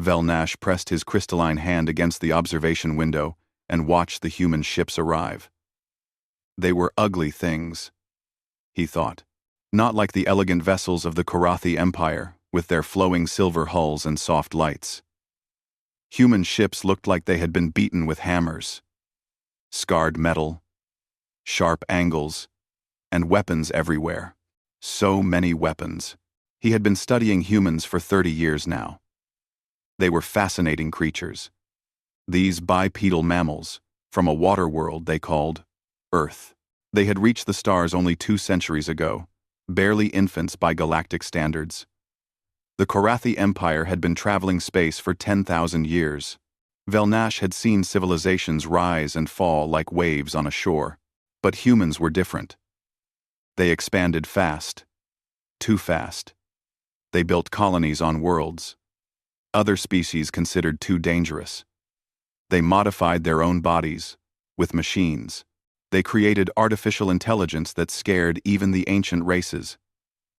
Velnash pressed his crystalline hand against the observation window and watched the human ships arrive. They were ugly things, he thought. Not like the elegant vessels of the Korathi Empire, with their flowing silver hulls and soft lights. Human ships looked like they had been beaten with hammers. Scarred metal, sharp angles, and weapons everywhere. So many weapons. He had been studying humans for 30 years now. They were fascinating creatures. These bipedal mammals, from a water world they called Earth. They had reached the stars only 2 centuries ago, barely infants by galactic standards. The Korathi Empire had been traveling space for 10,000 years. Velnash had seen civilizations rise and fall like waves on a shore. But humans were different. They expanded fast. Too fast. They built colonies on worlds. Other species considered too dangerous. They modified their own bodies, with machines. They created artificial intelligence that scared even the ancient races.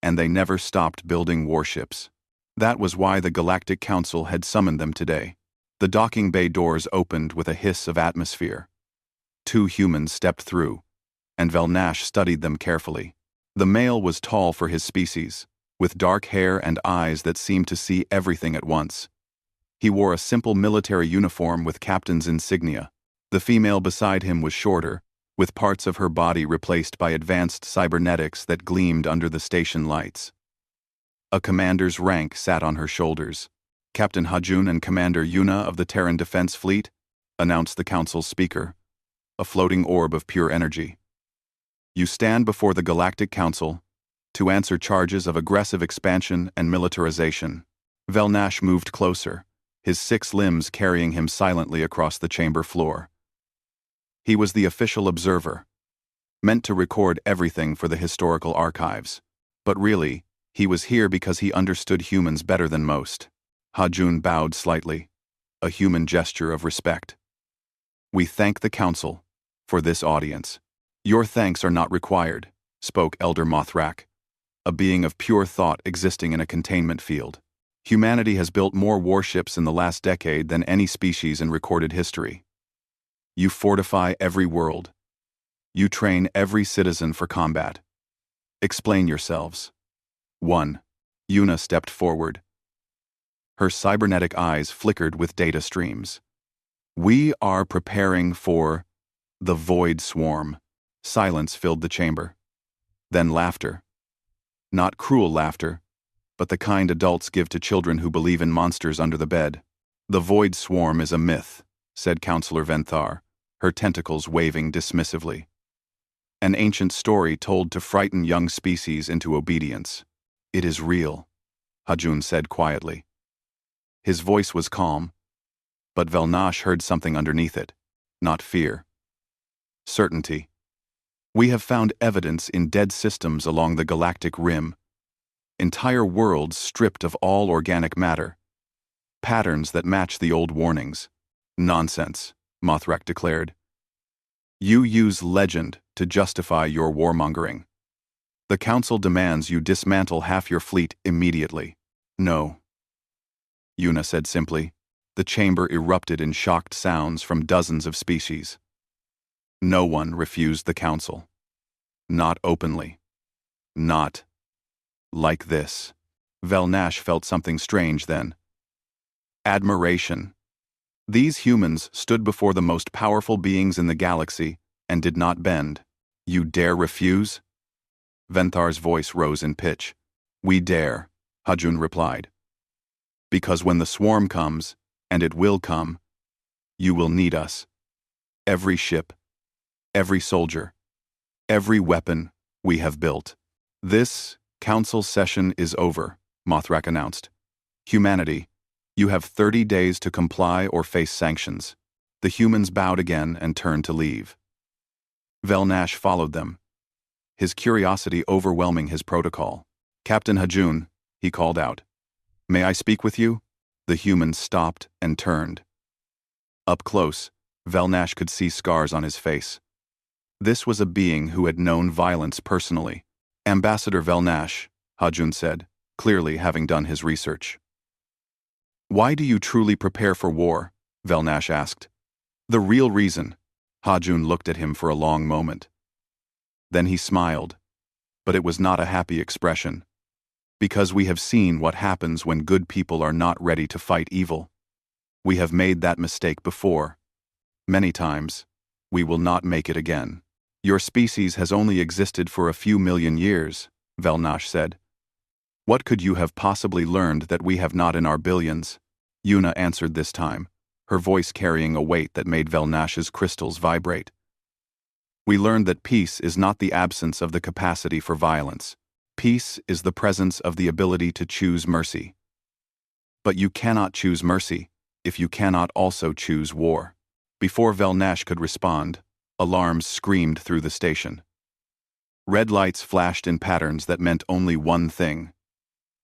And they never stopped building warships. That was why the Galactic Council had summoned them today. The docking bay doors opened with a hiss of atmosphere. 2 humans stepped through, and Velnash studied them carefully. The male was tall for his species, with dark hair and eyes that seemed to see everything at once. He wore a simple military uniform with captain's insignia. The female beside him was shorter, with parts of her body replaced by advanced cybernetics that gleamed under the station lights. A commander's rank sat on her shoulders. Captain Hajun and Commander Yuna of the Terran Defense Fleet, announced the council's speaker, a floating orb of pure energy. You stand before the Galactic Council to answer charges of aggressive expansion and militarization. Velnash moved closer, his 6 limbs carrying him silently across the chamber floor. He was the official observer, meant to record everything for the historical archives. But really, he was here because he understood humans better than most. Hajun bowed slightly, a human gesture of respect. We thank the Council for this audience. Your thanks are not required, spoke Elder Mothrak, a being of pure thought existing in a containment field. Humanity has built more warships in the last decade than any species in recorded history. You fortify every world. You train every citizen for combat. Explain yourselves. 1. Yuna stepped forward. Her cybernetic eyes flickered with data streams. We are preparing for the Void Swarm. Silence filled the chamber. Then laughter. Not cruel laughter, but the kind adults give to children who believe in monsters under the bed. The Void Swarm is a myth, said Counselor Venthar, her tentacles waving dismissively. An ancient story told to frighten young species into obedience. It is real, Hajun said quietly. His voice was calm, but Velnash heard something underneath it, not fear. Certainty. We have found evidence in dead systems along the galactic rim. Entire worlds stripped of all organic matter. Patterns that match the old warnings. Nonsense, Mothrak declared. You use legend to justify your warmongering. The Council demands you dismantle half your fleet immediately. No. Yuna said simply. The chamber erupted in shocked sounds from dozens of species. No one refused the Council. Not openly. Not like this. Velnash felt something strange then. Admiration. These humans stood before the most powerful beings in the galaxy and did not bend. You dare refuse? Venthar's voice rose in pitch. We dare, Hajun replied. Because when the swarm comes, and it will come, you will need us. Every ship, every soldier, every weapon we have built. This council session is over, Mothrak announced. Humanity, you have 30 days to comply or face sanctions. The humans bowed again and turned to leave. Velnash followed them, his curiosity overwhelming his protocol. Captain Hajun, he called out. May I speak with you? The humans stopped and turned. Up close, Velnash could see scars on his face. This was a being who had known violence personally. Ambassador Velnash, Hajun said, clearly having done his research. Why do you truly prepare for war? Velnash asked. The real reason. Hajun looked at him for a long moment. Then he smiled, but it was not a happy expression. Because we have seen what happens when good people are not ready to fight evil. We have made that mistake before. Many times. We will not make it again. Your species has only existed for a few million years, Velnash said. What could you have possibly learned that we have not in our billions? Yuna answered this time, her voice carrying a weight that made Velnash's crystals vibrate. We learned that peace is not the absence of the capacity for violence. Peace is the presence of the ability to choose mercy. But you cannot choose mercy if you cannot also choose war. Before Velnash could respond, alarms screamed through the station. Red lights flashed in patterns that meant only one thing.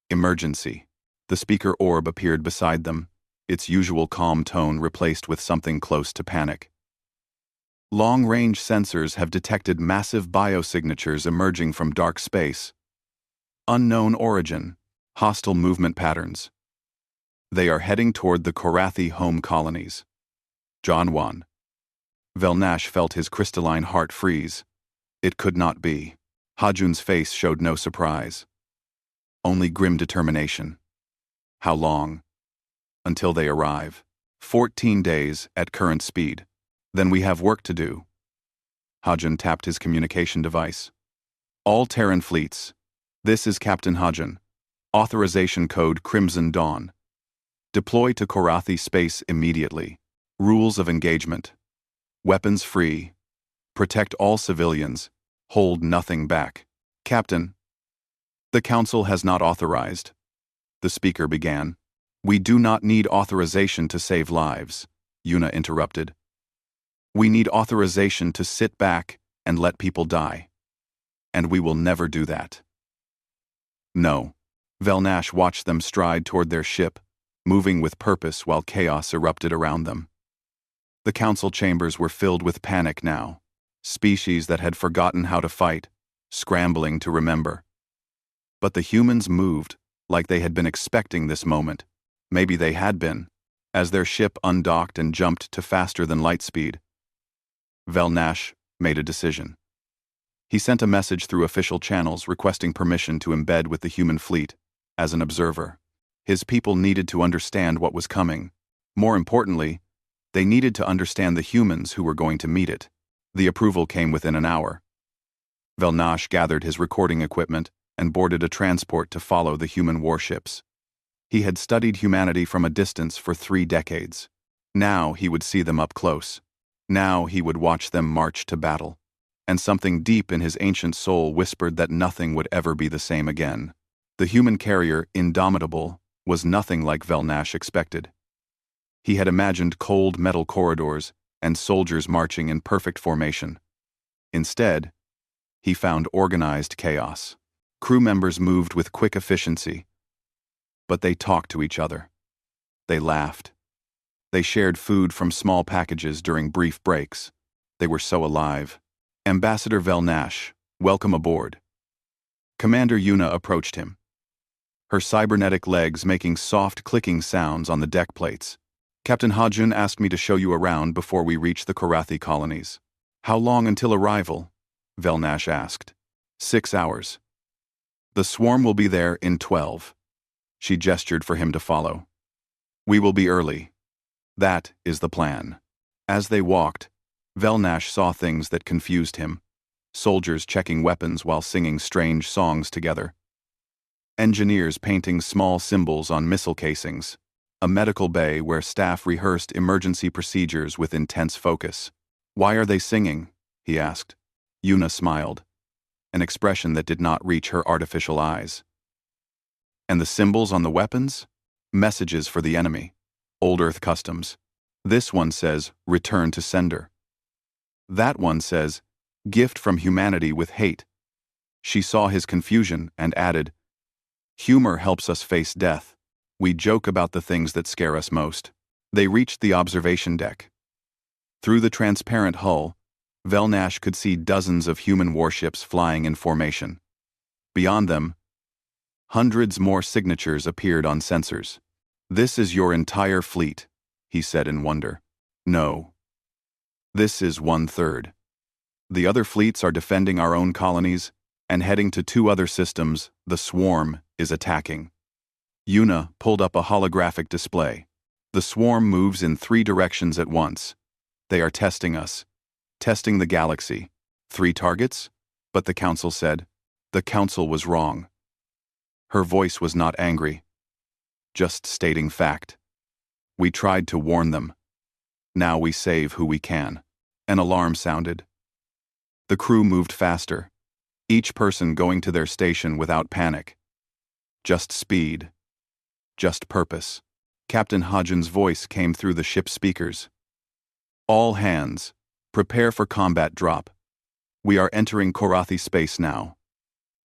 Emergency. The speaker orb appeared beside them, its usual calm tone replaced with something close to panic. Long-range sensors have detected massive biosignatures emerging from dark space. Unknown origin. Hostile movement patterns. They are heading toward the Korathi home colonies. John 1. Velnash felt his crystalline heart freeze. It could not be. Hajun's face showed no surprise. Only grim determination. How long? Until they arrive. 14 days at current speed. Then we have work to do. Hajun tapped his communication device. All Terran fleets. This is Captain Hajun. Authorization code Crimson Dawn. Deploy to Korathi space immediately. Rules of engagement. Weapons free. Protect all civilians. Hold nothing back. Captain. The Council has not authorized. The speaker began. We do not need authorization to save lives, Yuna interrupted. We need authorization to sit back and let people die. And we will never do that. No. Velnash watched them stride toward their ship, moving with purpose while chaos erupted around them. The council chambers were filled with panic now, species that had forgotten how to fight, scrambling to remember. But the humans moved, like they had been expecting this moment. Maybe they had been, as their ship undocked and jumped to faster than light speed. Velnash made a decision. He sent a message through official channels requesting permission to embed with the human fleet, as an observer. His people needed to understand what was coming. More importantly, they needed to understand the humans who were going to meet it. The approval came within an hour. Velnash gathered his recording equipment and boarded a transport to follow the human warships. He had studied humanity from a distance for 3 decades. Now he would see them up close. Now he would watch them march to battle. And something deep in his ancient soul whispered that nothing would ever be the same again. The human carrier, Indomitable, was nothing like Velnash expected. He had imagined cold metal corridors and soldiers marching in perfect formation. Instead, he found organized chaos. Crew members moved with quick efficiency. But they talked to each other. They laughed. They shared food from small packages during brief breaks. They were so alive. Ambassador Velnash, welcome aboard. Commander Yuna approached him, her cybernetic legs making soft clicking sounds on the deck plates. Captain Hajun asked me to show you around before we reach the Korathi colonies. How long until arrival? Velnash asked. 6 hours. The swarm will be there in 12. She gestured for him to follow. We will be early. That is the plan. As they walked, Velnash saw things that confused him. Soldiers checking weapons while singing strange songs together. Engineers painting small symbols on missile casings. A medical bay where staff rehearsed emergency procedures with intense focus. Why are they singing? He asked. Yuna smiled, an expression that did not reach her artificial eyes. And the symbols on the weapons? Messages for the enemy. Old Earth customs. This one says, return to sender. That one says, gift from humanity with hate. She saw his confusion and added, humor helps us face death. We joke about the things that scare us most. They reached the observation deck. Through the transparent hull, Velnash could see dozens of human warships flying in formation. Beyond them, hundreds more signatures appeared on sensors. "This is your entire fleet," he said in wonder. "No. This is 1/3. The other fleets are defending our own colonies, and heading to 2 other systems, the swarm is attacking." Yuna pulled up a holographic display. "The swarm moves in 3 directions at once. They are testing us. Testing the galaxy. 3 targets?" But the council said. The council was wrong. Her voice was not angry. Just stating fact. "We tried to warn them. Now we save who we can." An alarm sounded. The crew moved faster, each person going to their station without panic. Just speed. Just purpose. Captain Hajun's voice came through the ship's speakers. "All hands, prepare for combat drop. We are entering Korathi space now.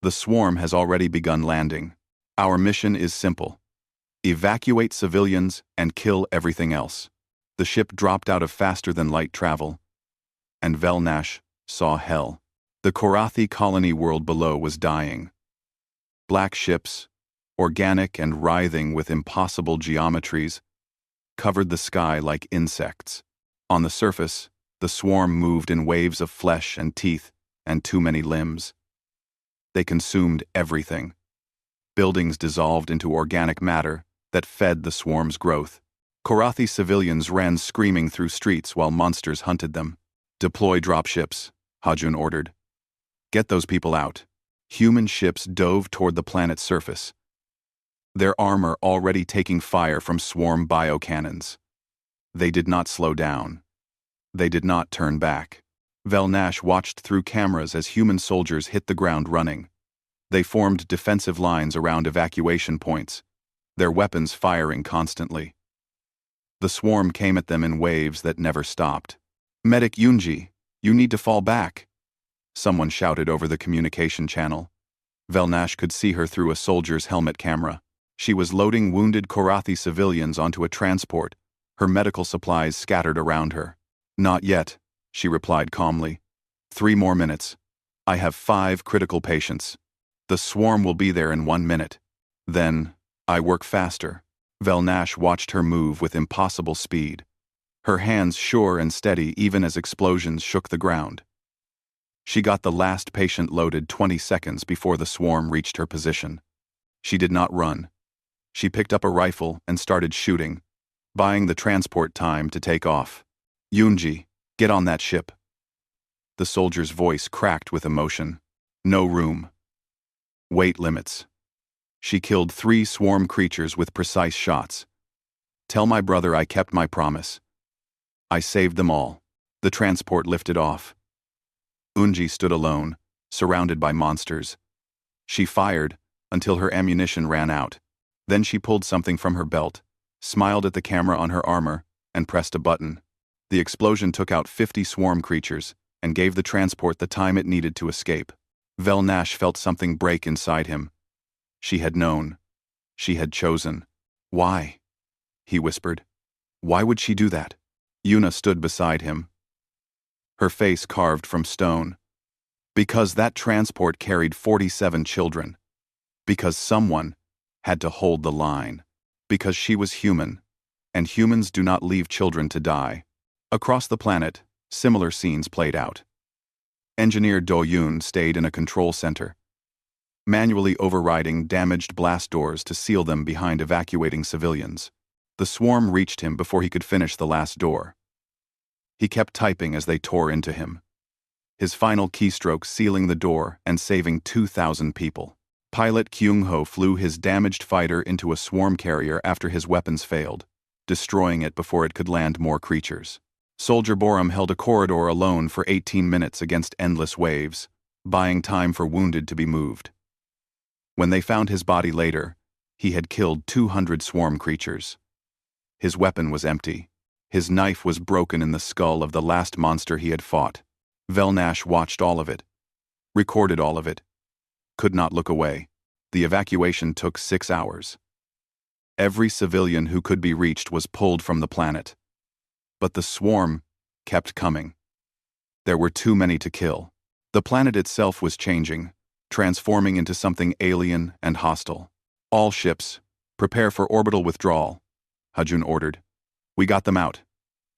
The swarm has already begun landing. Our mission is simple. Evacuate civilians and kill everything else." The ship dropped out of faster-than-light travel, and Velnash saw hell. The Korathi colony world below was dying. Black ships, organic and writhing with impossible geometries, covered the sky like insects. On the surface, the swarm moved in waves of flesh and teeth and too many limbs. They consumed everything. Buildings dissolved into organic matter that fed the swarm's growth. Korathi civilians ran screaming through streets while monsters hunted them. "Deploy dropships," Hajun ordered. "Get those people out." Human ships dove toward the planet's surface, their armor already taking fire from swarm biocannons. They did not slow down. They did not turn back. Velnash watched through cameras as human soldiers hit the ground running. They formed defensive lines around evacuation points, their weapons firing constantly. The swarm came at them in waves that never stopped. "Medic Yunji, you need to fall back," someone shouted over the communication channel. Velnash could see her through a soldier's helmet camera. She was loading wounded Korathi civilians onto a transport, her medical supplies scattered around her. "Not yet," she replied calmly. 3 more minutes. I have 5 critical patients. The swarm will be there in 1 minute. Then, I work faster." Velnash watched her move with impossible speed, her hands sure and steady even as explosions shook the ground. She got the last patient loaded 20 seconds before the swarm reached her position. She did not run. She picked up a rifle and started shooting, buying the transport time to take off. "Yunji, get on that ship." The soldier's voice cracked with emotion. "No room. Weight limits." She killed 3 swarm creatures with precise shots. "Tell my brother I kept my promise." I saved them all. The transport lifted off. Unji stood alone, surrounded by monsters. She fired until her ammunition ran out. Then she pulled something from her belt, smiled at the camera on her armor, and pressed a button. The explosion took out 50 swarm creatures and gave the transport the time it needed to escape. Velnash felt something break inside him. She had known. She had chosen. "Why?" he whispered. "Why would she do that?" Yuna stood beside him, her face carved from stone. "Because that transport carried 47 children. Because someone had to hold the line. Because she was human, and humans do not leave children to die." Across the planet, similar scenes played out. Engineer Do Yoon stayed in a control center, manually overriding damaged blast doors to seal them behind evacuating civilians. The swarm reached him before he could finish the last door. He kept typing as they tore into him, his final keystroke sealing the door and saving 2,000 people. Pilot Kyung-ho flew his damaged fighter into a swarm carrier after his weapons failed, destroying it before it could land more creatures. Soldier Borum held a corridor alone for 18 minutes against endless waves, buying time for wounded to be moved. When they found his body later, he had killed 200 swarm creatures. His weapon was empty. His knife was broken in the skull of the last monster he had fought. Velnash watched all of it, recorded all of it, could not look away. The evacuation took 6 hours. Every civilian who could be reached was pulled from the planet. But the swarm kept coming. There were too many to kill. The planet itself was changing, transforming into something alien and hostile. "All ships, prepare for orbital withdrawal," Hajun ordered. We got them out.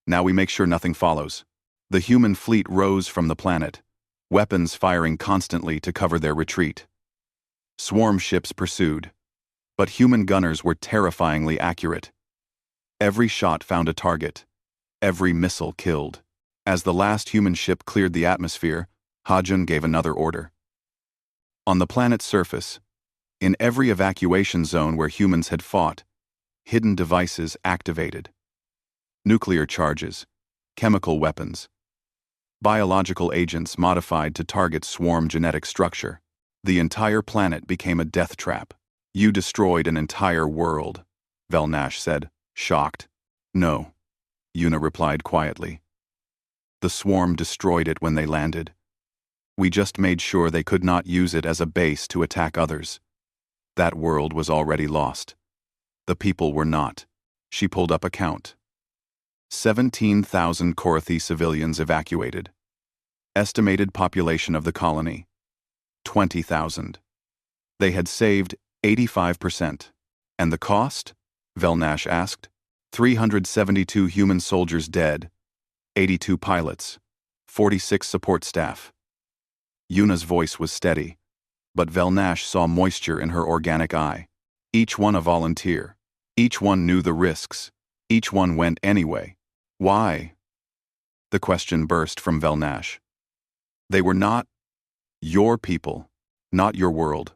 Now we make sure nothing follows. The human fleet rose from the planet, weapons firing constantly to cover their retreat. Swarm ships pursued, but human gunners were terrifyingly accurate. Every shot found a target. Every missile killed. As the last human ship cleared the atmosphere, Hajun gave another order. On the planet's surface, in every evacuation zone where humans had fought, hidden devices activated. Nuclear charges, chemical weapons, biological agents modified to target swarm genetic structure. The entire planet became a death trap. You destroyed an entire world, Velnash said, shocked. No, Yuna replied quietly. The swarm destroyed it when they landed. We just made sure they could not use it as a base to attack others. That world was already lost. The people were not. She pulled up a count. 17,000 Korathi civilians evacuated. Estimated population of the colony, 20,000. They had saved 85%. And the cost? Velnash asked. 372 human soldiers dead, 82 pilots, 46 support staff. Yuna's voice was steady, but Velnash saw moisture in her organic eye. Each one a volunteer. Each one knew the risks. Each one went anyway. Why? The question burst from Velnash. They were not your people, not your world.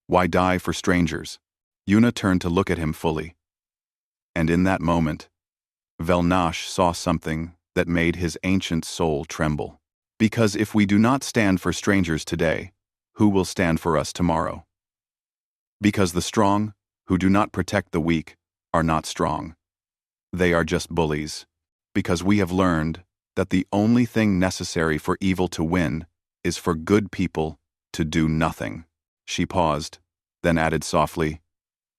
Why die for strangers? Yuna turned to look at him fully. And in that moment, Velnash saw something that made his ancient soul tremble. Because if we do not stand for strangers today, who will stand for us tomorrow? Because the strong, who do not protect the weak, are not strong. They are just bullies. Because we have learned that the only thing necessary for evil to win is for good people to do nothing. She paused, then added softly,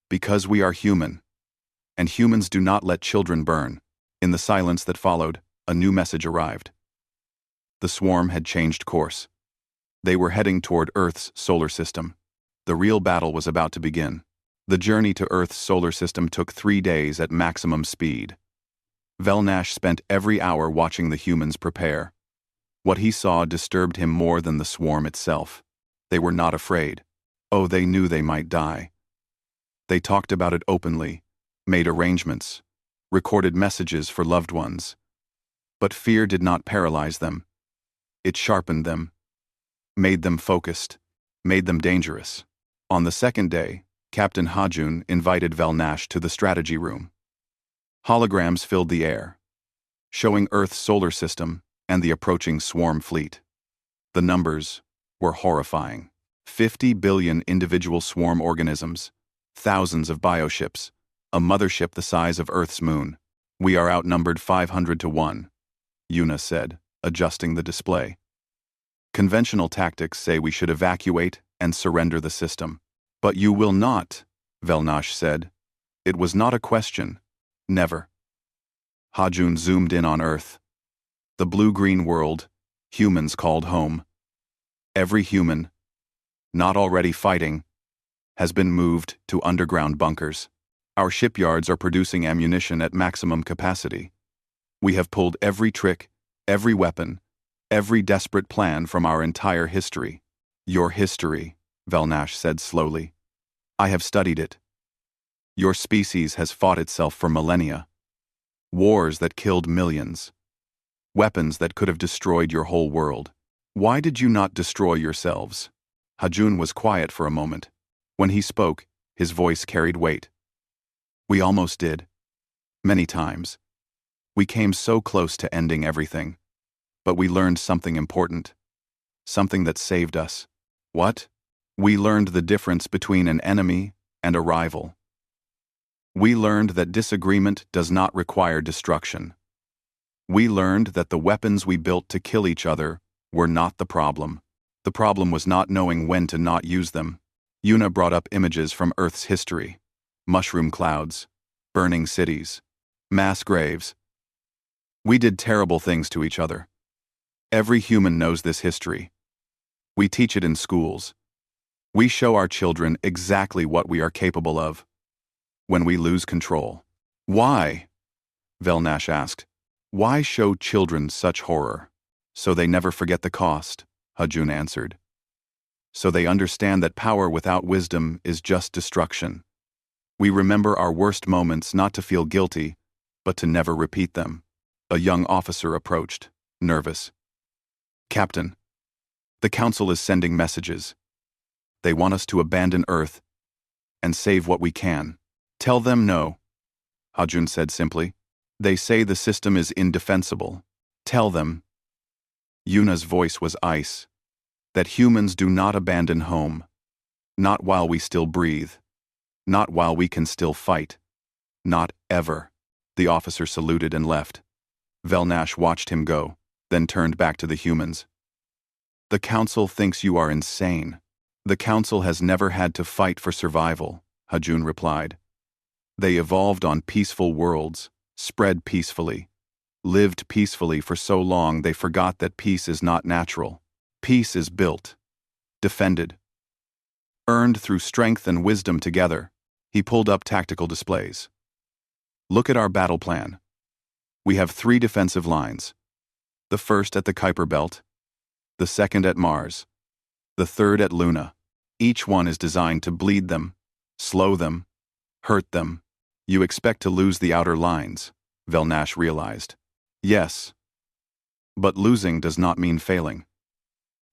because we are human, and humans do not let children burn. In the silence that followed, a new message arrived. The swarm had changed course. They were heading toward Earth's solar system. The real battle was about to begin. The journey to Earth's solar system took 3 days at maximum speed. Velnash spent every hour watching the humans prepare. What he saw disturbed him more than the swarm itself. They were not afraid. Oh, they knew they might die. They talked about it openly, made arrangements, recorded messages for loved ones. But fear did not paralyze them. It sharpened them, made them focused, made them dangerous. On the second day, Captain Hajun invited Velnash to the strategy room. Holograms filled the air, showing Earth's solar system and the approaching swarm fleet. The numbers were horrifying. 50 billion individual swarm organisms, thousands of bioships, a mothership the size of Earth's moon. We are outnumbered 500 to 1, Yuna said, adjusting the display. Conventional tactics say we should evacuate and surrender the system. But you will not, Velnash said. It was not a question. Never. Hajun zoomed in on Earth. The blue-green world, humans called home. Every human, not already fighting, has been moved to underground bunkers. Our shipyards are producing ammunition at maximum capacity. We have pulled every trick, every weapon, every desperate plan from our entire history. Your history, Velnash said slowly. I have studied it. Your species has fought itself for millennia. Wars that killed millions. Weapons that could have destroyed your whole world. Why did you not destroy yourselves? Hajun was quiet for a moment. When he spoke, his voice carried weight. We almost did. Many times. We came so close to ending everything. But we learned something important. Something that saved us. What? We learned the difference between an enemy and a rival. We learned that disagreement does not require destruction. We learned that the weapons we built to kill each other were not the problem. The problem was not knowing when to not use them. Yuna brought up images from Earth's history. Mushroom clouds, burning cities, mass graves. We did terrible things to each other. Every human knows this history. We teach it in schools. We show our children exactly what we are capable of. When we lose control, Why? Velnash asked. Why show children such horror? So they never forget the cost, Hajun answered. So they understand that power without wisdom is just destruction. We remember our worst moments not to feel guilty, but to never repeat them. A young officer approached, nervous. Captain, the Council is sending messages. They want us to abandon Earth and save what we can. Tell them no, Hajun said simply. They say the system is indefensible. Tell them. Yuna's voice was ice. That humans do not abandon home. Not while we still breathe. Not while we can still fight. Not ever. The officer saluted and left. Velnash watched him go, then turned back to the humans. The Council thinks you are insane. The Council has never had to fight for survival, Hajun replied. They evolved on peaceful worlds, spread peacefully, lived peacefully for so long they forgot that peace is not natural. Peace is built, defended, earned through strength and wisdom together. He pulled up tactical displays. Look at our battle plan. We have 3 defensive lines. The first at the Kuiper Belt, the second at Mars, the third at Luna. Each one is designed to bleed them, slow them, hurt them. You expect to lose the outer lines, Velnash realized. Yes. But losing does not mean failing.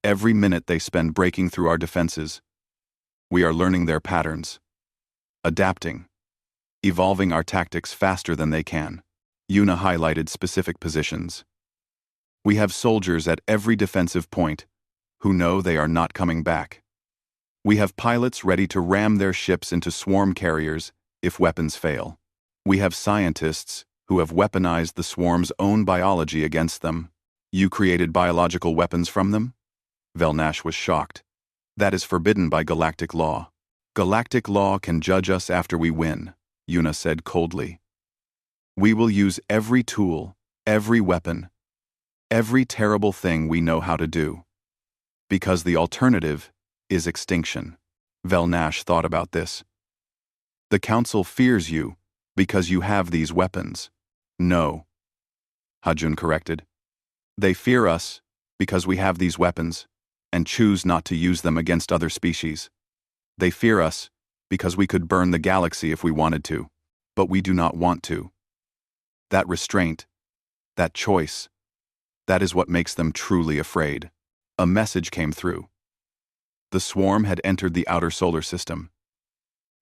Every minute they spend breaking through our defenses, we are learning their patterns, adapting, evolving our tactics faster than they can. Yuna highlighted specific positions. We have soldiers at every defensive point who know they are not coming back. We have pilots ready to ram their ships into swarm carriers if weapons fail. We have scientists who have weaponized the swarm's own biology against them. You created biological weapons from them? Velnash was shocked. That is forbidden by galactic law. Galactic law can judge us after we win, Yuna said coldly. We will use every tool, every weapon, every terrible thing we know how to do. Because the alternative is extinction. Velnash thought about this. The Council fears you because you have these weapons. No, Hajun corrected. They fear us because we have these weapons and choose not to use them against other species. They fear us because we could burn the galaxy if we wanted to, but we do not want to. That restraint, that choice, that is what makes them truly afraid. A message came through. The swarm had entered the outer solar system.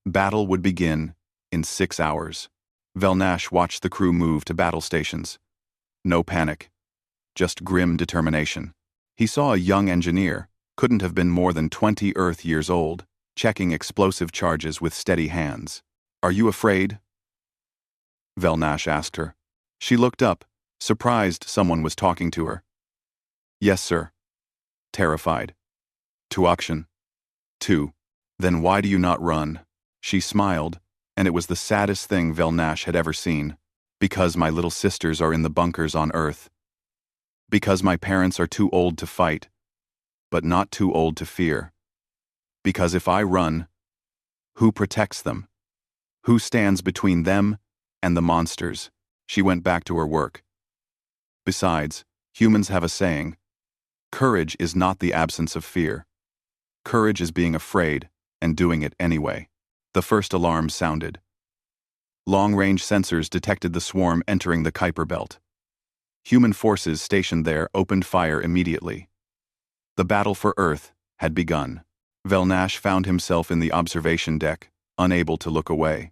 Battle would begin in 6 hours. Velnash watched the crew move to battle stations. No panic, just grim determination. He saw a young engineer, couldn't have been more than 20 Earth years old, checking explosive charges with steady hands. Are you afraid? Velnash asked her. She looked up, surprised someone was talking to her. Yes, sir. Terrified. To auction. 2. Then why do you not run? She smiled, and it was the saddest thing Velnash had ever seen. Because my little sisters are in the bunkers on Earth. Because my parents are too old to fight, but not too old to fear. Because if I run, who protects them? Who stands between them and the monsters? She went back to her work. Besides, humans have a saying, courage is not the absence of fear. Courage is being afraid and doing it anyway. The first alarm sounded. Long-range sensors detected the swarm entering the Kuiper Belt. Human forces stationed there opened fire immediately. The battle for Earth had begun. Velnash found himself in the observation deck, unable to look away.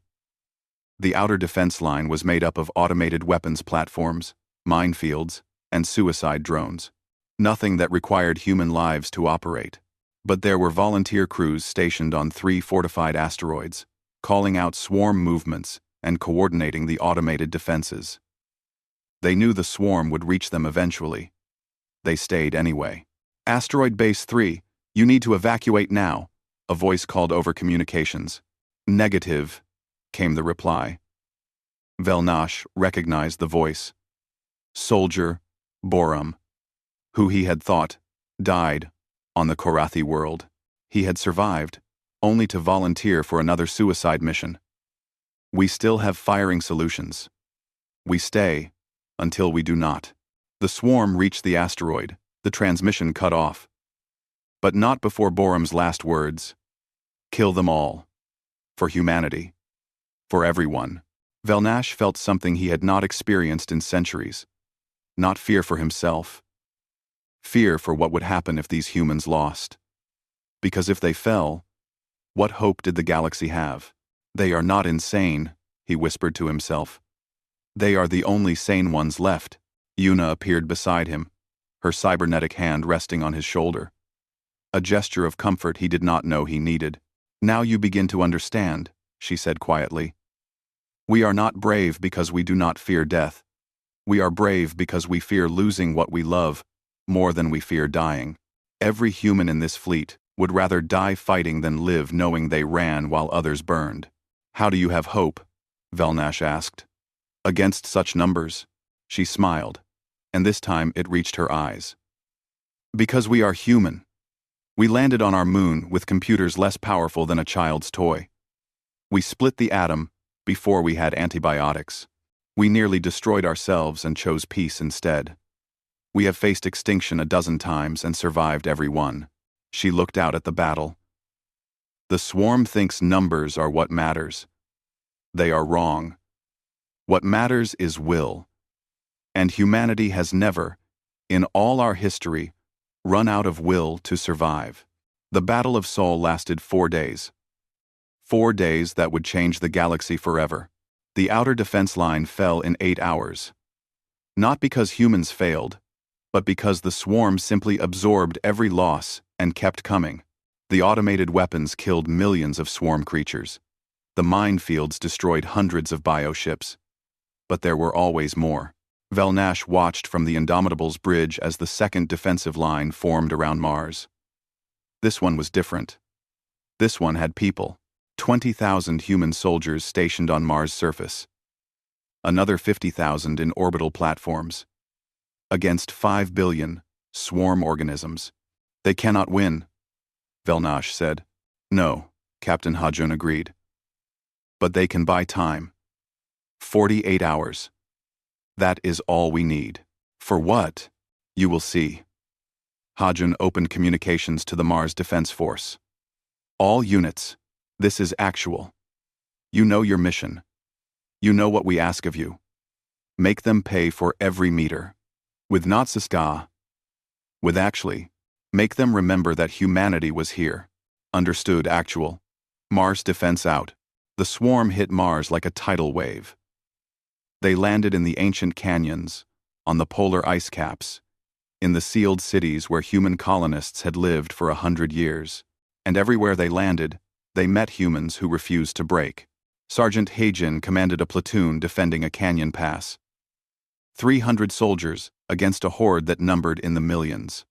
The outer defense line was made up of automated weapons platforms, minefields, and suicide drones. Nothing that required human lives to operate. But there were volunteer crews stationed on 3 fortified asteroids, calling out swarm movements and coordinating the automated defenses. They knew the swarm would reach them eventually. They stayed anyway. Asteroid Base 3, you need to evacuate now, a voice called over communications. Negative, came the reply. Velnash recognized the voice. Soldier Borum, who he had thought died on the Korathi world. He had survived, only to volunteer for another suicide mission. We still have firing solutions. We stay until we do not. The swarm reached the asteroid, the transmission cut off. But not before Borum's last words. Kill them all. For humanity. For everyone. Velnash felt something he had not experienced in centuries. Not fear for himself. Fear for what would happen if these humans lost. Because if they fell, what hope did the galaxy have? They are not insane, he whispered to himself. They are the only sane ones left. Yuna appeared beside him, her cybernetic hand resting on his shoulder. A gesture of comfort he did not know he needed. Now you begin to understand, she said quietly. We are not brave because we do not fear death. We are brave because we fear losing what we love more than we fear dying. Every human in this fleet would rather die fighting than live knowing they ran while others burned. How do you have hope? Velnash asked. Against such numbers? She smiled, and this time it reached her eyes. Because we are human. We landed on our moon with computers less powerful than a child's toy. We split the atom before we had antibiotics. We nearly destroyed ourselves and chose peace instead. We have faced extinction a dozen times and survived every one. She looked out at the battle. The swarm thinks numbers are what matters. They are wrong. What matters is will. And humanity has never, in all our history, run out of will to survive. The Battle of Sol lasted 4 days. 4 days that would change the galaxy forever. The outer defense line fell in 8 hours. Not because humans failed, but because the swarm simply absorbed every loss and kept coming. The automated weapons killed millions of swarm creatures. The minefields destroyed hundreds of bioships. But there were always more. Velnash watched from the Indomitable's bridge as the second defensive line formed around Mars. This one was different. This one had people. 20,000 human soldiers stationed on Mars' surface. Another 50,000 in orbital platforms. Against 5 billion swarm organisms. They cannot win, Velnash said. No, Captain Hajun agreed. But they can buy time. 48 hours. That is all we need. For what? You will see. Hajun opened communications to the Mars Defense Force. All units. This is actual. You know your mission. You know what we ask of you. Make them pay for every meter. With not Siska. With actually. Make them remember that humanity was here. Understood actual. Mars defense out. The swarm hit Mars like a tidal wave. They landed in the ancient canyons, on the polar ice caps, in the sealed cities where human colonists had lived for 100 years. And everywhere they landed, they met humans who refused to break. Sergeant Heijin commanded a platoon defending a canyon pass. 300 soldiers against a horde that numbered in the millions.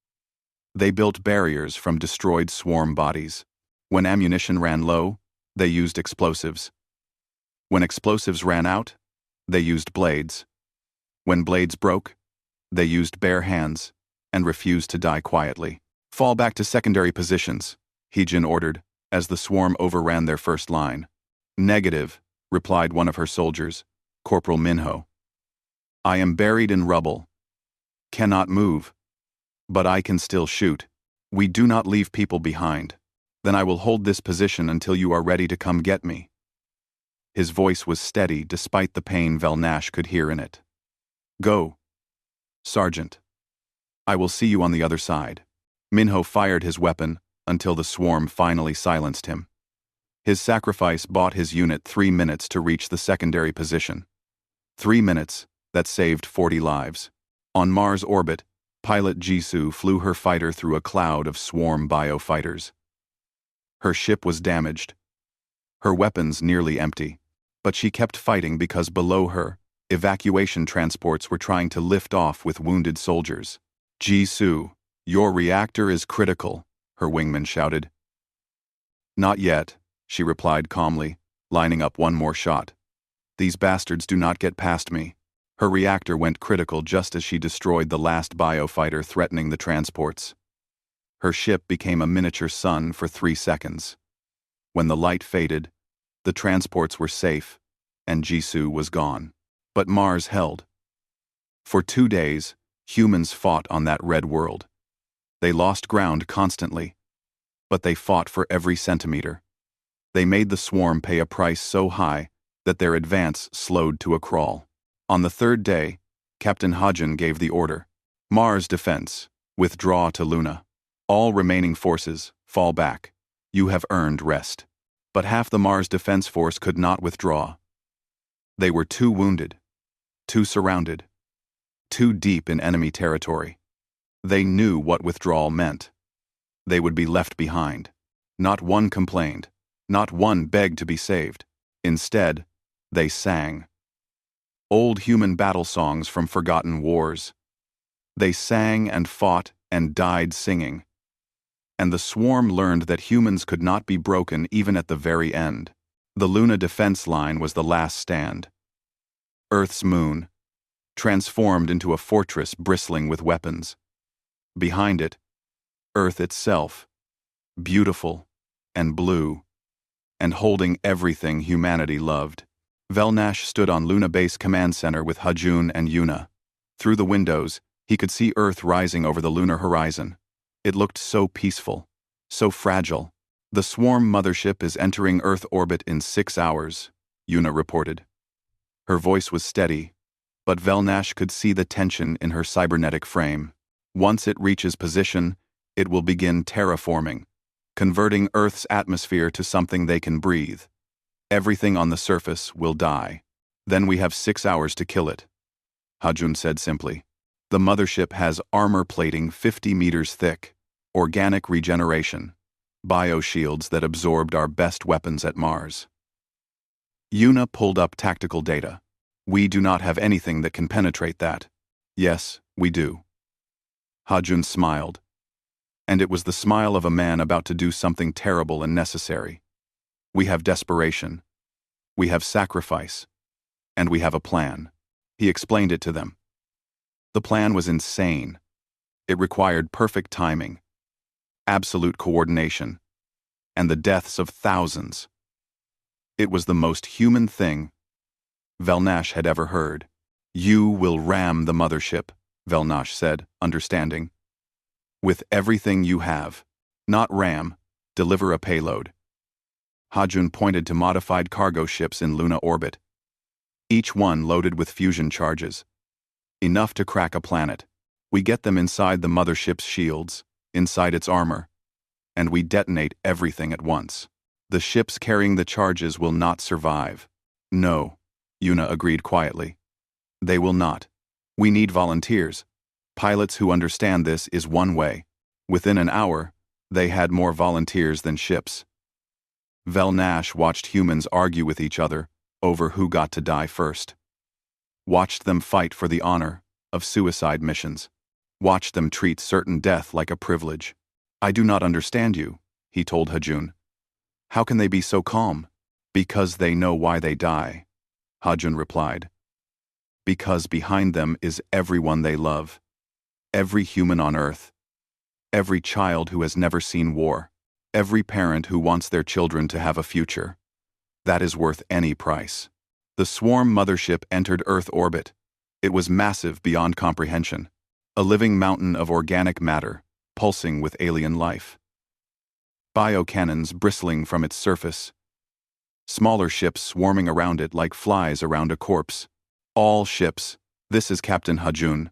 They built barriers from destroyed swarm bodies. When ammunition ran low, they used explosives. When explosives ran out, they used blades. When blades broke, they used bare hands and refused to die quietly. Fall back to secondary positions, Heijin ordered, as the swarm overran their first line. Negative, replied one of her soldiers, Corporal Minho. I am buried in rubble. Cannot move. But I can still shoot. We do not leave people behind. Then I will hold this position until you are ready to come get me. His voice was steady despite the pain Velnash could hear in it. Go. Sergeant. I will see you on the other side. Minho fired his weapon until the swarm finally silenced him. His sacrifice bought his unit 3 minutes to reach the secondary position. 3 minutes that saved 40 lives. On Mars orbit, pilot Jisoo flew her fighter through a cloud of swarm biofighters. Her ship was damaged. Her weapons nearly empty. But she kept fighting because below her, evacuation transports were trying to lift off with wounded soldiers. Jisoo, your reactor is critical, her wingman shouted. Not yet, she replied calmly, lining up one more shot. These bastards do not get past me. Her reactor went critical just as she destroyed the last biofighter threatening the transports. Her ship became a miniature sun for 3 seconds. When the light faded, the transports were safe, and Jisoo was gone. But Mars held. For 2 days, humans fought on that red world. They lost ground constantly, but they fought for every centimeter. They made the swarm pay a price so high that their advance slowed to a crawl. On the 3rd day, Captain Hajun gave the order. Mars defense, withdraw to Luna. All remaining forces, fall back. You have earned rest. But half the Mars defense force could not withdraw. They were too wounded, too surrounded, too deep in enemy territory. They knew what withdrawal meant. They would be left behind. Not one complained. Not one begged to be saved. Instead, they sang. Old human battle songs from forgotten wars. They sang and fought and died singing. And the swarm learned that humans could not be broken even at the very end. The Luna defense line was the last stand. Earth's moon, transformed into a fortress bristling with weapons. Behind it, Earth itself, beautiful and blue, and holding everything humanity loved. Velnash stood on Luna Base Command Center with Hajun and Yuna. Through the windows, he could see Earth rising over the lunar horizon. It looked so peaceful, so fragile. The swarm mothership is entering Earth orbit in 6 hours, Yuna reported. Her voice was steady, but Velnash could see the tension in her cybernetic frame. Once it reaches position, it will begin terraforming, converting Earth's atmosphere to something they can breathe. Everything on the surface will die. Then we have 6 hours to kill it, Hajun said simply. The mothership has armor plating 50 meters thick, organic regeneration, bioshields that absorbed our best weapons at Mars. Yuna pulled up tactical data. We do not have anything that can penetrate that. Yes, we do. Hajun smiled. And it was the smile of a man about to do something terrible and necessary. We have desperation. We have sacrifice. And we have a plan. He explained it to them. The plan was insane. It required perfect timing, absolute coordination, and the deaths of thousands. It was the most human thing Velnash had ever heard. You will ram the mothership, Velnash said, understanding. With everything you have. Not ram, deliver a payload. Hajun pointed to modified cargo ships in Luna orbit, each one loaded with fusion charges. Enough to crack a planet. We get them inside the mothership's shields, inside its armor, and we detonate everything at once. The ships carrying the charges will not survive. No, Yuna agreed quietly. They will not. We need volunteers. Pilots who understand this is one way. Within an hour, they had more volunteers than ships. Velnash watched humans argue with each other over who got to die first. Watched them fight for the honor of suicide missions. Watched them treat certain death like a privilege. I do not understand you, he told Hajun. How can they be so calm? Because they know why they die, Hajun replied. Because behind them is everyone they love. Every human on Earth. Every child who has never seen war. Every parent who wants their children to have a future. That is worth any price. The swarm mothership entered Earth orbit. It was massive beyond comprehension. A living mountain of organic matter, pulsing with alien life. Biocannons bristling from its surface. Smaller ships swarming around it like flies around a corpse. All ships, this is Captain Hajun.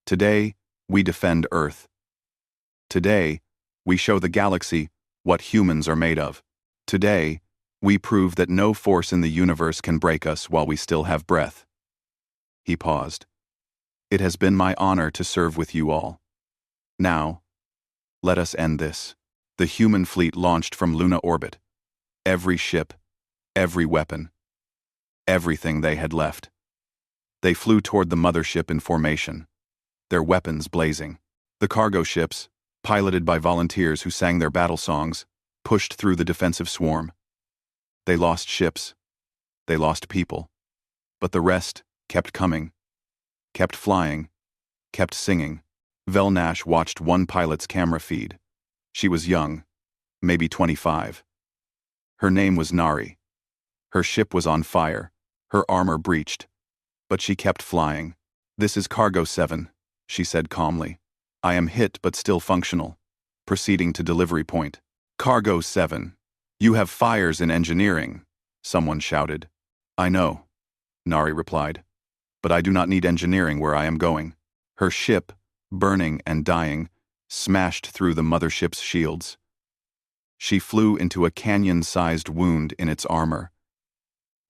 Today, we defend Earth. Today, we show the galaxy what humans are made of. Today, we prove that no force in the universe can break us while we still have breath. He paused. It has been my honor to serve with you all. Now, let us end this. The human fleet launched from Luna orbit. Every ship, every weapon, everything they had left. They flew toward the mothership in formation, their weapons blazing. The cargo ships, piloted by volunteers who sang their battle songs, pushed through the defensive swarm. They lost ships. They lost people. But the rest kept coming, kept flying, kept singing. Velnash watched one pilot's camera feed. She was young, maybe 25. Her name was Nari. Her ship was on fire, Her armor breached, but she kept flying. "This is Cargo 7, she said calmly. "I am hit but still functional." Proceeding to delivery point. "Cargo 7, you have fires in engineering," someone shouted. "I know," Nari replied. "But I do not need engineering where I am going." Her ship, burning and dying, smashed through the mothership's shields. She flew into a canyon-sized wound in its armor,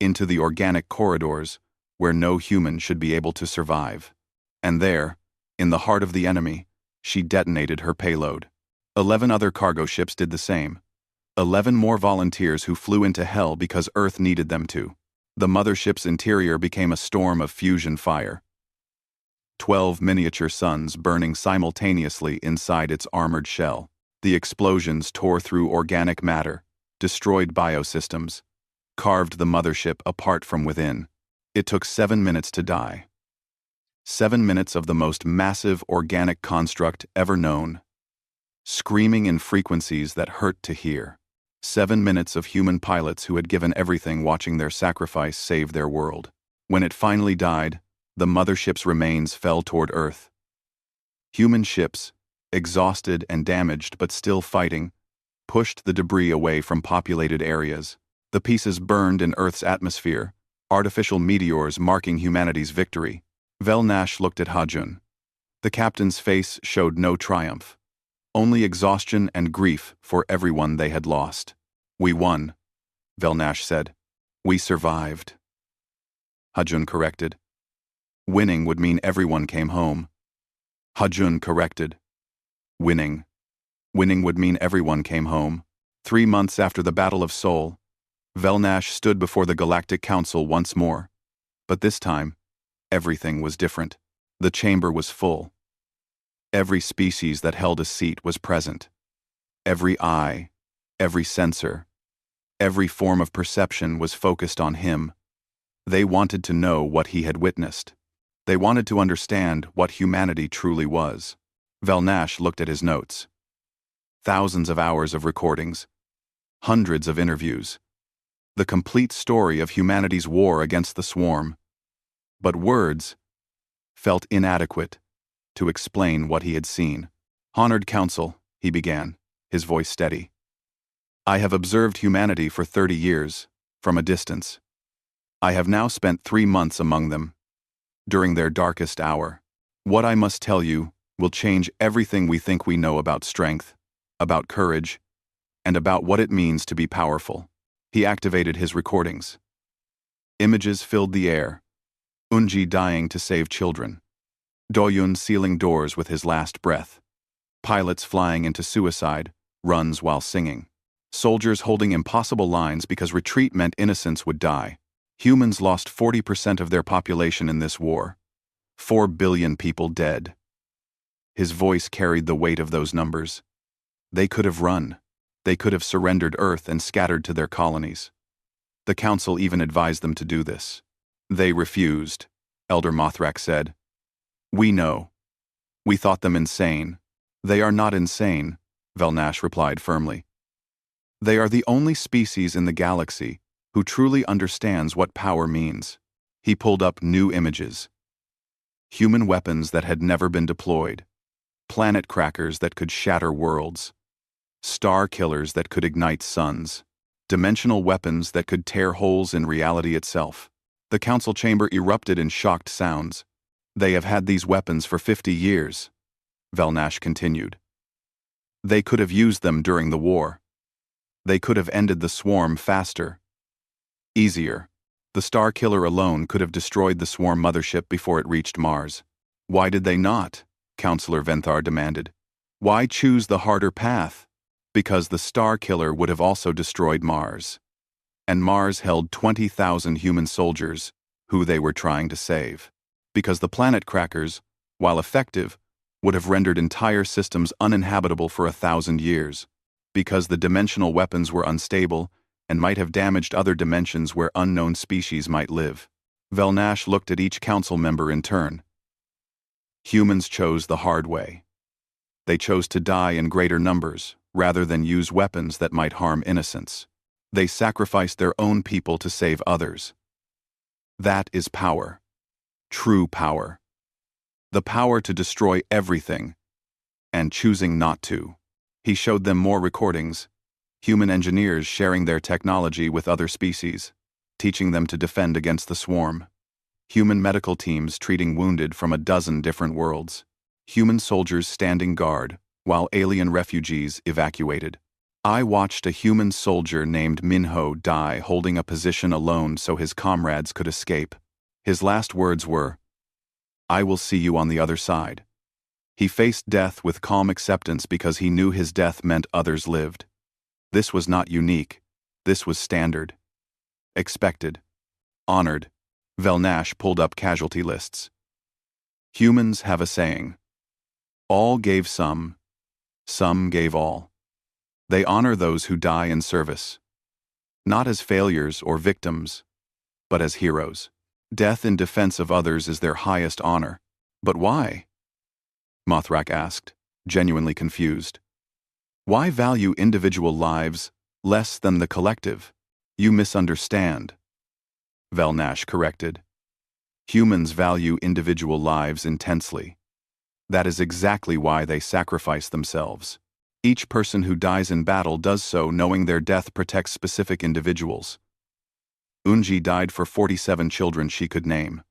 into the organic corridors where no human should be able to survive. And there, in the heart of the enemy, she detonated her payload. 11 other cargo ships did the same. 11 more volunteers who flew into hell because Earth needed them to. The mothership's interior became a storm of fusion fire. 12 miniature suns burning simultaneously inside its armored shell. The explosions tore through organic matter, destroyed biosystems, carved the mothership apart from within. It took 7 minutes to die. 7 minutes of the most massive organic construct ever known, screaming in frequencies that hurt to hear. 7 minutes of human pilots who had given everything watching their sacrifice save their world. When it finally died, the mothership's remains fell toward Earth. Human ships, exhausted and damaged but still fighting, pushed the debris away from populated areas. The pieces burned in Earth's atmosphere, artificial meteors marking humanity's victory. Velnash looked at Hajun. The captain's face showed no triumph, only exhaustion and grief for everyone they had lost. "We won," Velnash said. "We survived." Hajun corrected. "Winning would mean everyone came home." Hajun corrected. Winning would mean everyone came home. 3 months after the Battle of Seoul, Velnash stood before the Galactic Council once more. But this time, everything was different. The chamber was full. Every species that held a seat was present. Every eye, every sensor, every form of perception was focused on him. They wanted to know what he had witnessed. They wanted to understand what humanity truly was. Velnash looked at his notes. Thousands of hours of recordings, hundreds of interviews, the complete story of humanity's war against the swarm. But words felt inadequate to explain what he had seen. "Honored Council," he began, his voice steady. "I have observed humanity for 30 years, from a distance. I have now spent 3 months among them, during their darkest hour. What I must tell you will change everything we think we know about strength, about courage, and about what it means to be powerful." He activated his recordings. Images filled the air. Unji dying to save children. Doyun sealing doors with his last breath. Pilots flying into suicide, runs while singing. Soldiers holding impossible lines because retreat meant innocents would die. Humans lost 40% of their population in this war. 4 billion people dead. His voice carried the weight of those numbers. They could have run. They could have surrendered Earth and scattered to their colonies. The Council even advised them to do this. "They refused," Elder Mothrak said. "We know. We thought them insane." "They are not insane," Velnash replied firmly. "They are the only species in the galaxy who truly understands what power means." He pulled up new images. Human weapons that had never been deployed. Planet crackers that could shatter worlds. Star killers that could ignite suns. Dimensional weapons that could tear holes in reality itself. The council chamber erupted in shocked sounds. "They have had these weapons for 50 years, Velnash continued. "They could have used them during the war. They could have ended the swarm faster. Easier. The Star Killer alone could have destroyed the swarm mothership before it reached Mars. Why did they not?" Counselor Venthar demanded. "Why choose the harder path?" "Because the Star Killer would have also destroyed Mars. And Mars held 20,000 human soldiers who they were trying to save. Because the planet crackers, while effective, would have rendered entire systems uninhabitable for 1,000 years. Because the dimensional weapons were unstable and might have damaged other dimensions where unknown species might live." Velnash looked at each council member in turn. Humans chose the hard way. They chose to die in greater numbers, rather than use weapons that might harm innocents. They sacrificed their own people to save others. That is power. True power. The power to destroy everything, and choosing not to. He showed them more recordings, human engineers sharing their technology with other species, teaching them to defend against the swarm. Human medical teams treating wounded from a dozen different worlds. Human soldiers standing guard, while alien refugees evacuated. I watched a human soldier named Minho die holding a position alone so his comrades could escape. His last words were, "I will see you on the other side." He faced death with calm acceptance because he knew his death meant others lived. This was not unique. This was standard. Expected. Honored. Velnash pulled up casualty lists. Humans have a saying. All gave some gave all. They honor those who die in service. Not as failures or victims, but as heroes. Death in defense of others is their highest honor. But why? Mothrak asked, genuinely confused. Why value individual lives less than the collective? You misunderstand. Velnash corrected. Humans value individual lives intensely. That is exactly why they sacrifice themselves. Each person who dies in battle does so knowing their death protects specific individuals. Unji died for 47 children she could name.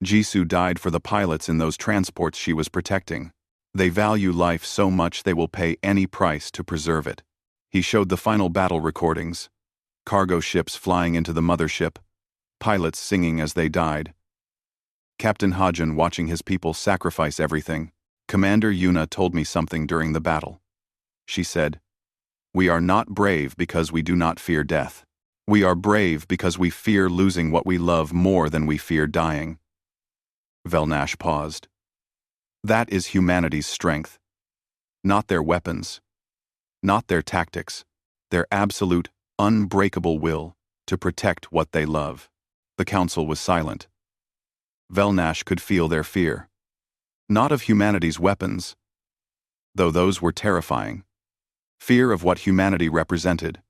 Jisoo died for the pilots in those transports she was protecting. They value life so much they will pay any price to preserve it. He showed the final battle recordings. Cargo ships flying into the mothership. Pilots singing as they died. Captain Hajin watching his people sacrifice everything. Commander Yuna told me something during the battle. She said, "We are not brave because we do not fear death. We are brave because we fear losing what we love more than we fear dying." Velnash paused. That is humanity's strength. Not their weapons. Not their tactics. Their absolute, unbreakable will to protect what they love. The council was silent. Velnash could feel their fear. Not of humanity's weapons, though those were terrifying. Fear of what humanity represented.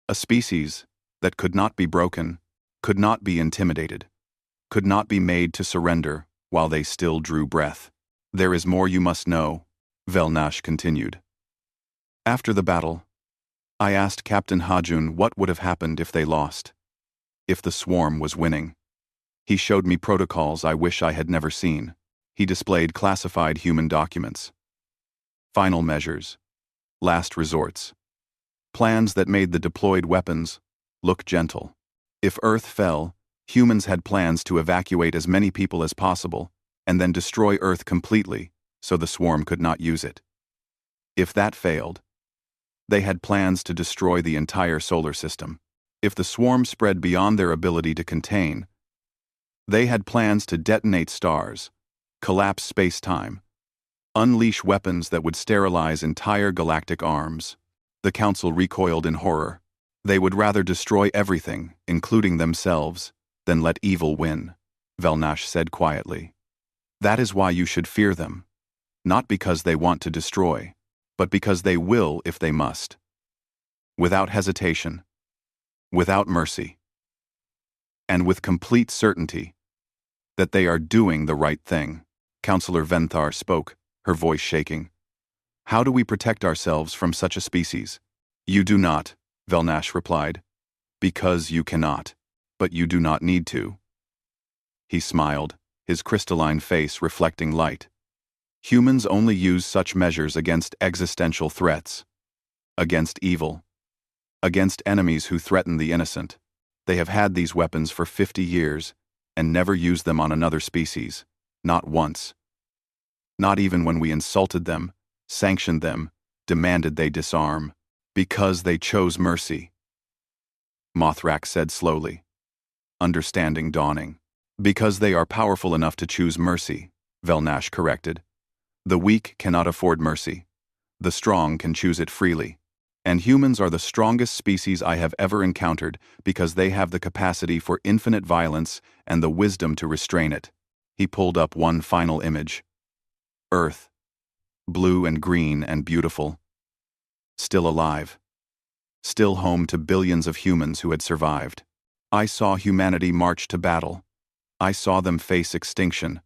A species that could not be broken, could not be intimidated, could not be made to surrender while they still drew breath. There is more you must know, Velnash continued. After the battle, I asked Captain Hajun what would have happened if they lost. If the swarm was winning. He showed me protocols I wish I had never seen. He displayed classified human documents. Final measures. Last resorts. Plans that made the deployed weapons look gentle. If Earth fell, humans had plans to evacuate as many people as possible, and then destroy Earth completely so the swarm could not use it. If that failed, they had plans to destroy the entire solar system. If the swarm spread beyond their ability to contain, they had plans to detonate stars, collapse space-time, unleash weapons that would sterilize entire galactic arms. The Council recoiled in horror. They would rather destroy everything, including themselves, than let evil win, Velnash said quietly. That is why you should fear them. Not because they want to destroy, but because they will if they must. Without hesitation. Without mercy. And with complete certainty that they are doing the right thing. Counselor Venthar spoke, her voice shaking. How do we protect ourselves from such a species? You do not, Velnash replied. Because you cannot, but you do not need to. He smiled, his crystalline face reflecting light. Humans only use such measures against existential threats. Against evil. Against enemies who threaten the innocent. They have had these weapons for 50 years, and never used them on another species. Not once. Not even when we insulted them, sanctioned them, demanded they disarm. Because they chose mercy. Mothrak said slowly. Understanding dawning. Because they are powerful enough to choose mercy, Velnash corrected. The weak cannot afford mercy. The strong can choose it freely. And humans are the strongest species I have ever encountered because they have the capacity for infinite violence and the wisdom to restrain it. He pulled up one final image. Earth. Blue and green and beautiful. Still alive. Still home to billions of humans who had survived. I saw humanity march to battle. I saw them face extinction.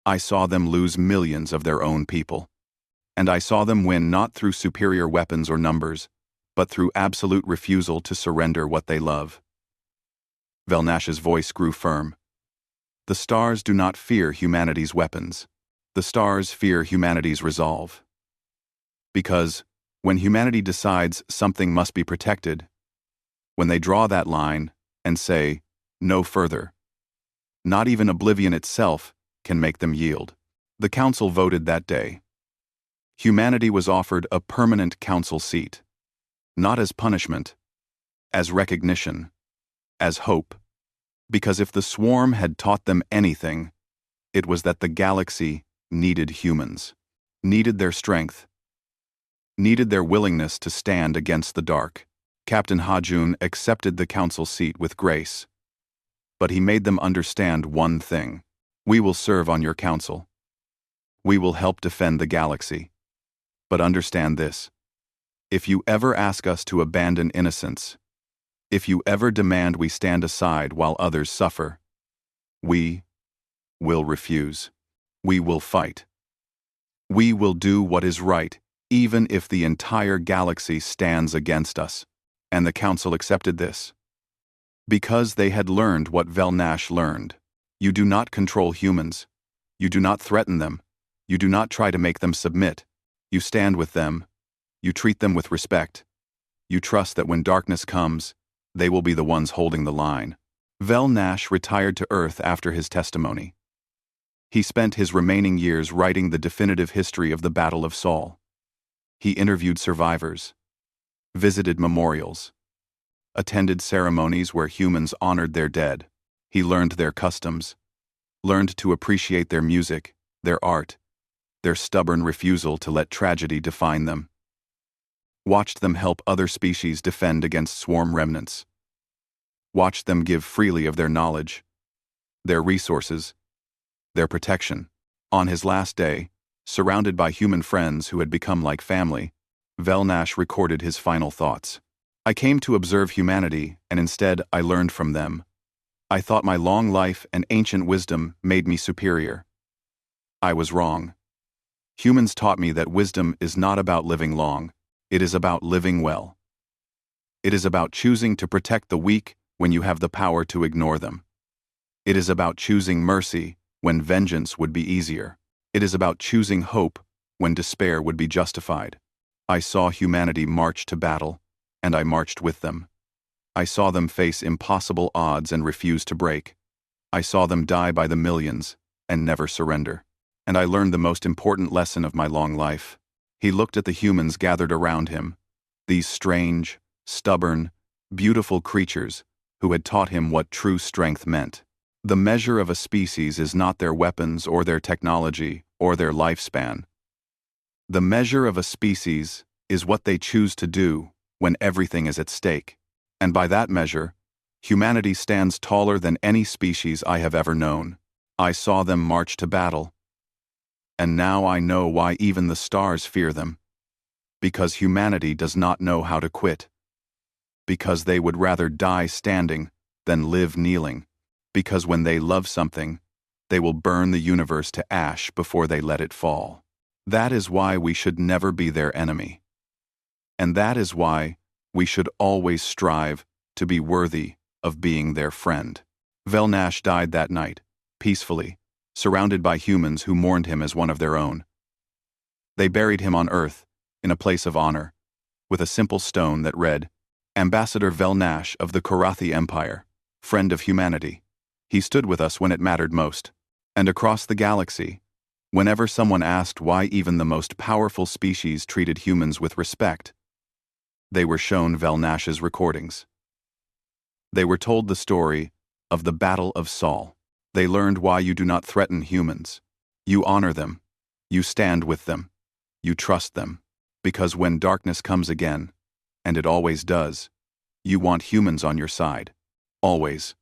I saw them lose millions of their own people. And I saw them win not through superior weapons or numbers, but through absolute refusal to surrender what they love. Velnash's voice grew firm. The stars do not fear humanity's weapons. The stars fear humanity's resolve. Because, when humanity decides something must be protected, when they draw that line and say, no further, not even oblivion itself can make them yield. The council voted that day. Humanity was offered a permanent council seat, not as punishment, as recognition, as hope, because if the swarm had taught them anything, it was that the galaxy needed humans, needed their strength, needed their willingness to stand against the dark. Captain Hajun accepted the council seat with grace, but he made them understand one thing. We will serve on your council. We will help defend the galaxy. But understand this. If you ever ask us to abandon innocence, if you ever demand we stand aside while others suffer, we will refuse. We will fight. We will do what is right, even if the entire galaxy stands against us. And the council accepted this. Because they had learned what Velnash learned. You do not control humans. You do not threaten them. You do not try to make them submit. You stand with them. You treat them with respect. You trust that when darkness comes, they will be the ones holding the line. Velnash retired to Earth after his testimony. He spent his remaining years writing the definitive history of the Battle of Sol. He interviewed survivors, visited memorials, attended ceremonies where humans honored their dead. He learned their customs, learned to appreciate their music, their art, their stubborn refusal to let tragedy define them. Watched them help other species defend against swarm remnants. Watched them give freely of their knowledge, their resources, their protection. On his last day, surrounded by human friends who had become like family, Velnash recorded his final thoughts. I came to observe humanity, and instead I learned from them. I thought my long life and ancient wisdom made me superior. I was wrong. Humans taught me that wisdom is not about living long, it is about living well. It is about choosing to protect the weak when you have the power to ignore them. It is about choosing mercy when vengeance would be easier. It is about choosing hope when despair would be justified. I saw humanity march to battle, and I marched with them. I saw them face impossible odds and refuse to break. I saw them die by the millions and never surrender. And I learned the most important lesson of my long life. He looked at the humans gathered around him, these strange, stubborn, beautiful creatures who had taught him what true strength meant. The measure of a species is not their weapons or their technology or their lifespan. The measure of a species is what they choose to do when everything is at stake. And by that measure, humanity stands taller than any species I have ever known. I saw them march to battle. And now I know why even the stars fear them. Because humanity does not know how to quit. Because they would rather die standing than live kneeling. Because when they love something, they will burn the universe to ash before they let it fall. That is why we should never be their enemy. And that is why we should always strive to be worthy of being their friend. Velnash died that night, peacefully, surrounded by humans who mourned him as one of their own. They buried him on Earth, in a place of honor, with a simple stone that read, Ambassador Velnash of the Korathi Empire, friend of humanity. He stood with us when it mattered most. And across the galaxy, whenever someone asked why even the most powerful species treated humans with respect, they were shown Velnash's recordings. They were told the story of the Battle of Sol. They learned why you do not threaten humans. You honor them. You stand with them. You trust them. Because when darkness comes again, and it always does, you want humans on your side. Always.